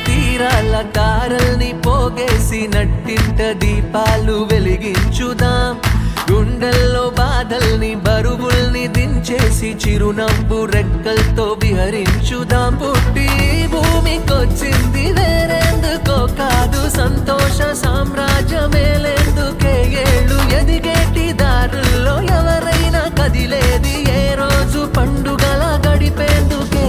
తీరాల తారల్ని పోగేసి నట్టింట దీపాలు వెలిగించుదాం. గుండెల్లో బాధల్ని బరువుల్ని దించేసి చిరునవ్వు రెక్కలతో విహరించుదాం. పుట్టి భూమికొచ్చింది వేరేందుకో కాదు, సంతోష సామ్రాజ్యమేలేందుకే. ఏళ్ళు ఎదిగేటి దారుల్లో ఎవరైనా కదిలేది ఏ రోజు పండుగల గడిపేందుకే.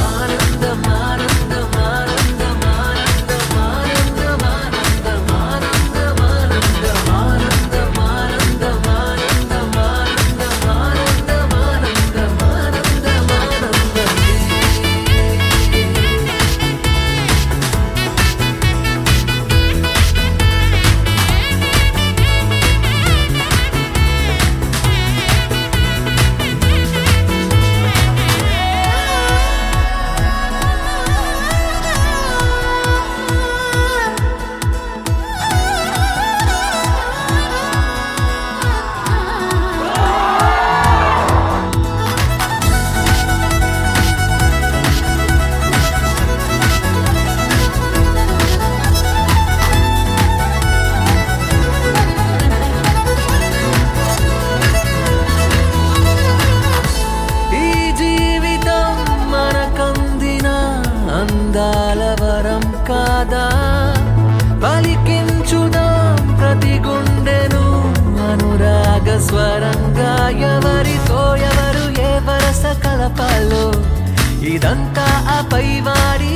ఆనందం ఆనందం ఆనందం ఆనందం ఆనందం ఆనందం ఆనందం ఆనందం ఆనందం ఆనందం ఆనందం ఆనందం ఆనందం ఆనందం ఆనందం ఆనందం. అందాల వరం కాదా, పలికించుదాం ప్రతి గుండెను అనురాగ స్వరంగా. ఎవరితో ఎవరు ఏ వరస కలపాలో ఇదంతా ఆ పైవాడి